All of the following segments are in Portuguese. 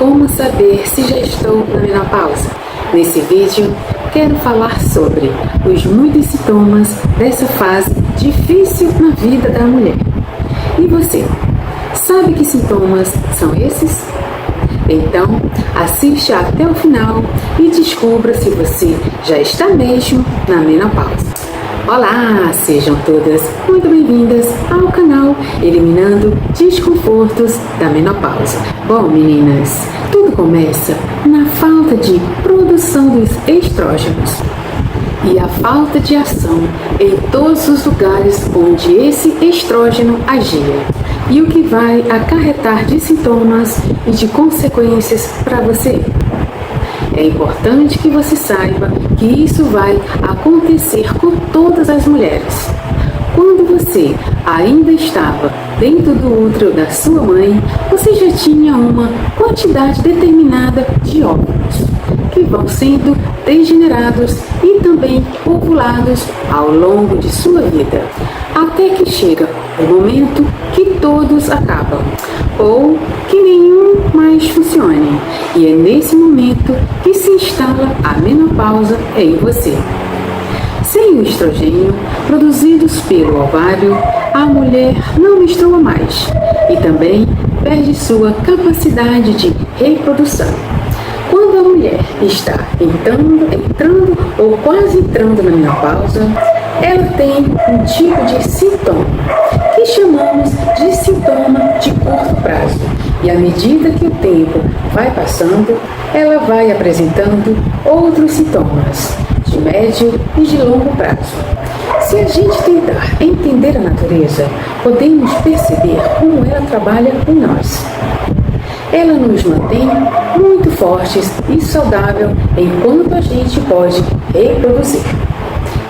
Como saber se já estou na menopausa? Nesse vídeo, quero falar sobre os muitos sintomas dessa fase difícil na vida da mulher. E você, sabe que sintomas são esses? Então, assista até o final e descubra se você já está mesmo na menopausa. Olá, sejam todas muito bem-vindas ao canal Eliminando Desconfortos da Menopausa. Bom, meninas, tudo começa na falta de produção dos estrógenos e a falta de ação em todos os lugares onde esse estrógeno agia, e o que vai acarretar de sintomas e de consequências para você. É importante que você saiba que isso vai acontecer com todas as mulheres. Quando você ainda estava dentro do útero da sua mãe, você já tinha uma quantidade determinada de óvulos, que vão sendo degenerados e também ovulados ao longo de sua vida, até que chega o momento que todos acabam, ou que nenhum mais funcione, e é nesse momento que se instala a menopausa em você. Sem o estrogênio produzidos pelo ovário, a mulher não menstrua mais e também perde sua capacidade de reprodução. Quando a mulher está entrando ou quase entrando na menopausa, ela tem um tipo de sintoma que chamamos de sintoma de curto prazo. E à medida que o tempo vai passando, ela vai apresentando outros sintomas de médio e de longo prazo. Se a gente tentar entender a natureza, podemos perceber como ela trabalha em nós. Ela nos mantém muito fortes e saudáveis enquanto a gente pode reproduzir.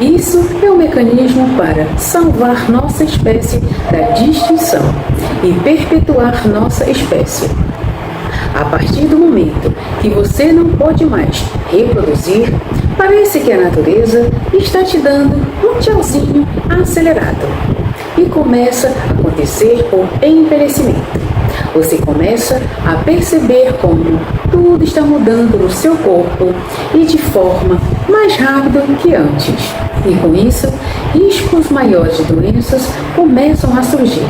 Isso é um mecanismo para salvar nossa espécie da extinção e perpetuar nossa espécie. A partir do momento que você não pode mais reproduzir, parece que a natureza está te dando um tchauzinho acelerado e começa a acontecer o envelhecimento. Você começa a perceber como tudo está mudando no seu corpo e de forma mais rápida que antes. E com isso, riscos maiores de doenças começam a surgir.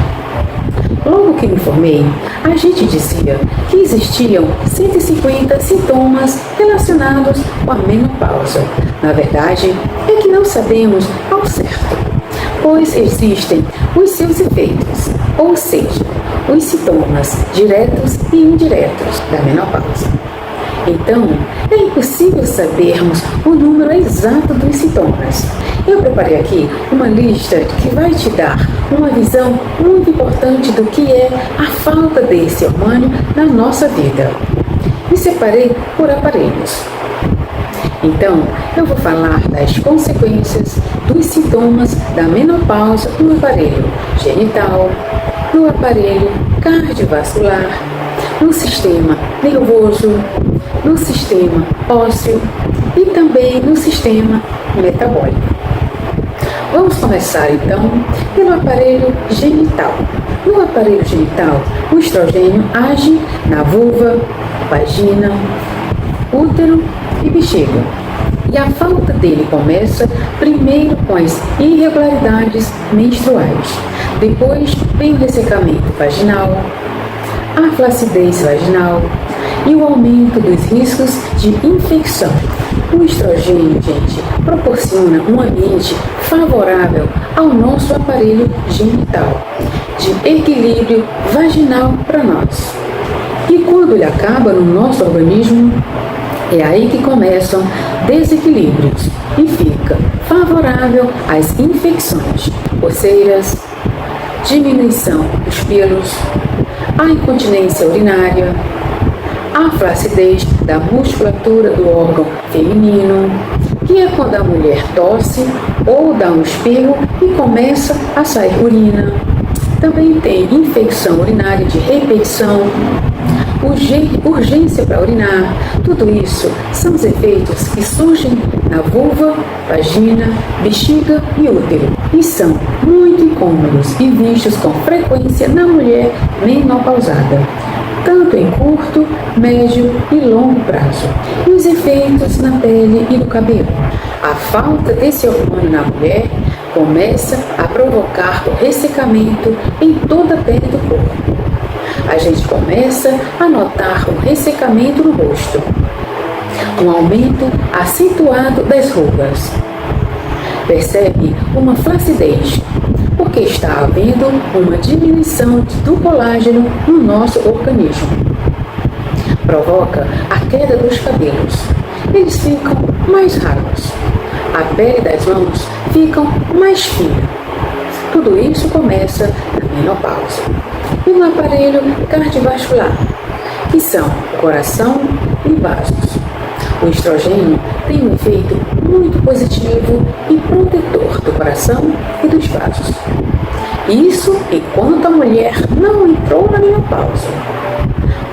Logo que me formei, a gente dizia que existiam 150 sintomas relacionados com a menopausa. Na verdade, é que não sabemos ao certo, pois existem os seus efeitos, ou seja, os sintomas diretos e indiretos da menopausa. Então, é impossível sabermos o número exato dos sintomas. Eu preparei aqui uma lista que vai te dar uma visão muito importante do que é a falta desse hormônio na nossa vida. E separei por aparelhos. Então, eu vou falar das consequências dos sintomas da menopausa no aparelho genital, no aparelho cardiovascular, no sistema nervoso, no sistema ósseo e também no sistema metabólico. Vamos começar então pelo aparelho genital. No aparelho genital, o estrogênio age na vulva, vagina, útero e bexiga. E a falta dele começa primeiro com as irregularidades menstruais. Depois vem o ressecamento vaginal, a flacidez vaginal e o aumento dos riscos de infecção. O estrogênio, gente, proporciona um ambiente favorável ao nosso aparelho genital, de equilíbrio vaginal para nós. E quando ele acaba no nosso organismo, é aí que começam desequilíbrios e fica favorável às infecções, coceiras, diminuição dos pelos, a incontinência urinária, a flacidez da musculatura do órgão feminino, que é quando a mulher tosse ou dá um espirro e começa a sair urina. Também tem infecção urinária de repetição, urgência para urinar. Tudo isso são os efeitos que surgem na vulva, vagina, bexiga e útero e são muito incômodos e vistos com frequência na mulher menopausada. tanto em curto, médio e longo prazo. E os efeitos na pele e no cabelo. A falta desse hormônio na mulher começa a provocar o ressecamento em toda a pele do corpo. A gente começa a notar um ressecamento no rosto, um aumento acentuado das rugas. Percebe uma flacidez, porque está havendo uma diminuição do colágeno no nosso organismo. Provoca a queda dos cabelos. Eles ficam mais ralos. A pele das mãos fica mais fina. Tudo isso começa na menopausa. E no aparelho cardiovascular, que são o coração e vasos. O estrogênio tem um efeito muito positivo e protetor do coração e dos vasos. Isso enquanto a mulher não entrou na menopausa.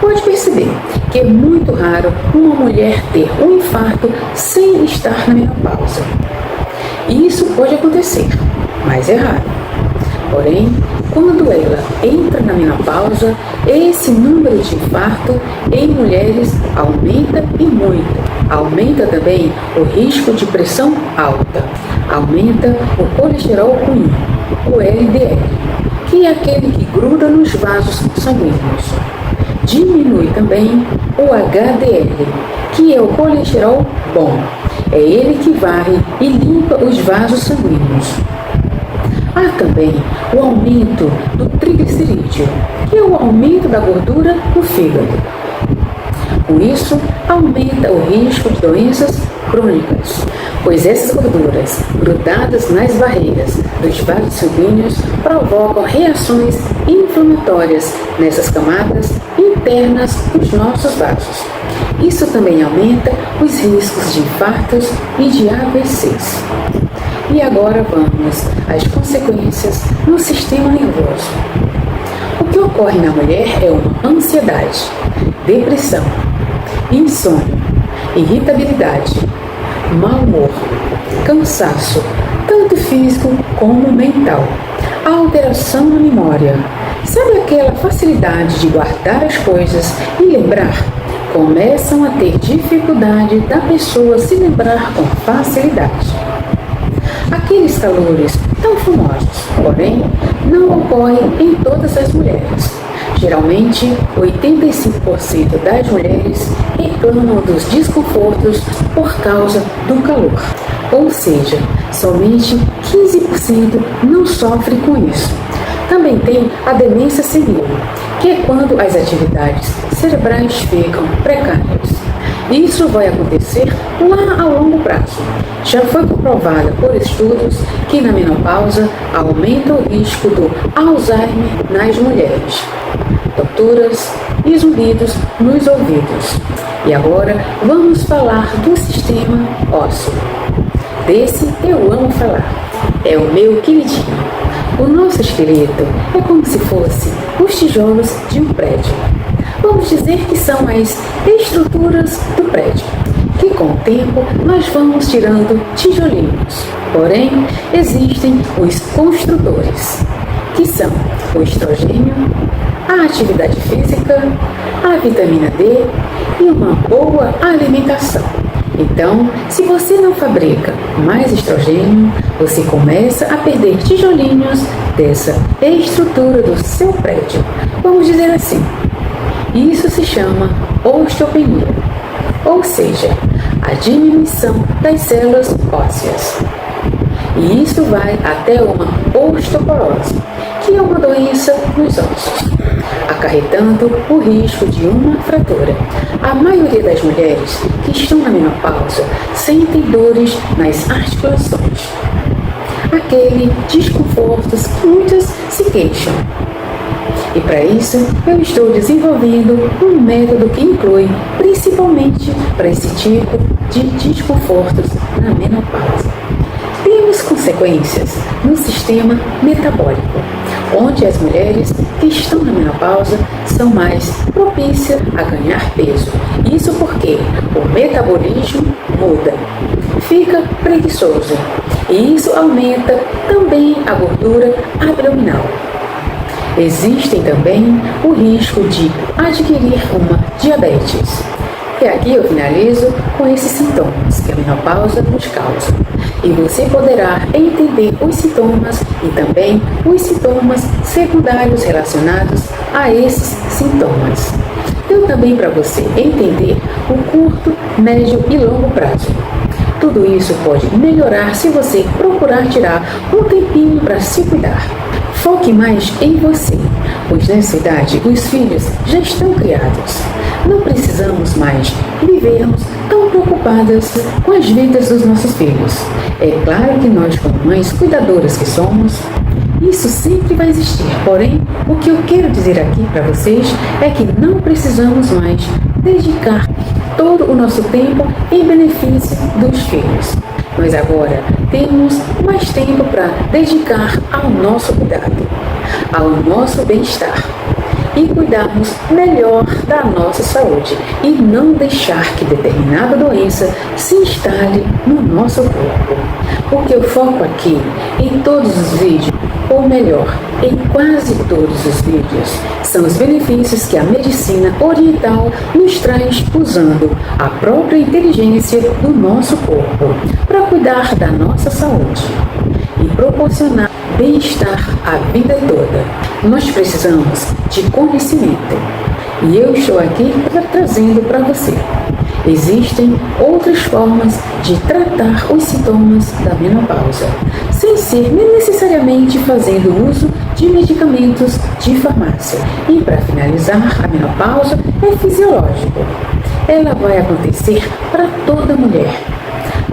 Pode perceber que é muito raro uma mulher ter um infarto sem estar na menopausa. Isso pode acontecer, mas é raro. Porém, quando ela entra na menopausa, esse número de infarto em mulheres aumenta e muito. Aumenta também o risco de pressão alta. Aumenta o colesterol ruim, o LDL, que é aquele que gruda nos vasos sanguíneos. Diminui também o HDL, que é o colesterol bom. É ele que varre e limpa os vasos sanguíneos. Há também o aumento do triglicerídeo, que é o aumento da gordura no fígado. Com isso, aumenta o risco de doenças crônicas, pois essas gorduras grudadas nas barreiras dos vasos sanguíneos provocam reações inflamatórias nessas camadas internas dos nossos vasos. Isso também aumenta os riscos de infartos e de AVCs. E agora vamos às consequências no sistema nervoso. O que ocorre na mulher é uma ansiedade, depressão, insônia, irritabilidade, mau humor, cansaço, tanto físico como mental, alteração na memória. Sabe aquela facilidade de guardar as coisas e lembrar? Começam a ter dificuldade da pessoa se lembrar com facilidade. Aqueles calores tão famosos, porém, não ocorrem em todas as mulheres. Geralmente, 85% das mulheres reclamam dos desconfortos por causa do calor. Ou seja, somente 15% não sofre com isso. Também tem a demência senil, que é quando as atividades cerebrais ficam precárias. Isso vai acontecer lá a longo prazo. Já foi comprovado por estudos que na menopausa aumenta o risco do Alzheimer nas mulheres, tonturas e zumbidos nos ouvidos. E agora vamos falar do sistema ósseo. Desse eu amo falar. É o meu queridinho. O nosso esqueleto é como se fosse os tijolos de um prédio. Vamos dizer que são as estruturas do prédio, que com o tempo nós vamos tirando tijolinhos. Porém, existem os construtores, que são o estrogênio, a atividade física, a vitamina D e uma boa alimentação. Então, se você não fabrica mais estrogênio, você começa a perder tijolinhos dessa estrutura do seu prédio. Vamos dizer assim. Isso se chama osteopenia, ou seja, a diminuição das células ósseas. E isso vai até uma osteoporose, que é uma doença nos ossos, acarretando o risco de uma fratura. A maioria das mulheres que estão na menopausa sentem dores nas articulações, aquele desconfortos que muitas se queixam. E para isso, eu estou desenvolvendo um método que inclui principalmente para esse tipo de desconfortos na menopausa. Temos consequências no sistema metabólico, onde as mulheres que estão na menopausa são mais propícias a ganhar peso. Isso porque o metabolismo muda, fica preguiçoso, e isso aumenta também a gordura abdominal. Existem também o risco de adquirir uma diabetes. E aqui eu finalizo com esses sintomas que a menopausa nos causa. E você poderá entender os sintomas e também os sintomas secundários relacionados a esses sintomas. Deu também para você entender o curto, médio e longo prazo. Tudo isso pode melhorar se você procurar tirar um tempinho para se cuidar. Foque mais em você, pois nessa idade os filhos já estão criados. Não precisamos mais vivermos tão preocupadas com as vidas dos nossos filhos. É claro que nós, como mães cuidadoras que somos, isso sempre vai existir. Porém, o que eu quero dizer aqui para vocês é que não precisamos mais dedicar todo o nosso tempo em benefício dos filhos. Nós agora temos mais tempo para dedicar ao nosso cuidado, ao nosso bem-estar e cuidarmos melhor da nossa saúde e não deixar que determinada doença se instale no nosso corpo. O que eu foco aqui em todos os vídeos, ou melhor, em quase todos os vídeos, são os benefícios que a medicina oriental nos traz usando a própria inteligência do nosso corpo para cuidar da nossa saúde e proporcionar bem-estar a vida toda. Nós precisamos de conhecimento e eu estou aqui trazendo para você. Existem outras formas de tratar os sintomas da menopausa, sem ser necessariamente fazendo uso de medicamentos de farmácia. E para finalizar, a menopausa é fisiológica. Ela vai acontecer para toda mulher,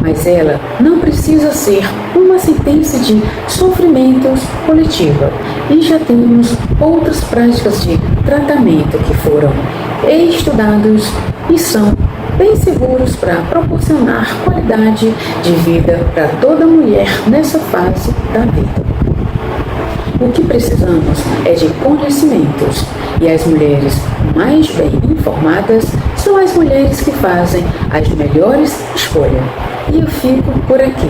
mas ela não precisa ser uma sentença de sofrimentos coletiva. E já temos outras práticas de tratamento que foram estudados e são bem seguros para proporcionar qualidade de vida para toda mulher nessa fase da vida. O que precisamos é de conhecimentos, e as mulheres mais bem informadas são as mulheres que fazem as melhores escolhas. E eu fico por aqui.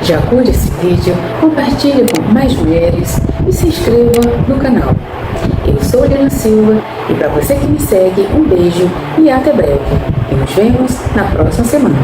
Já curte esse vídeo, compartilhe com mais mulheres e se inscreva no canal. Eu sou Lina Silva e para você que me segue, um beijo e até breve. E nos vemos na próxima semana.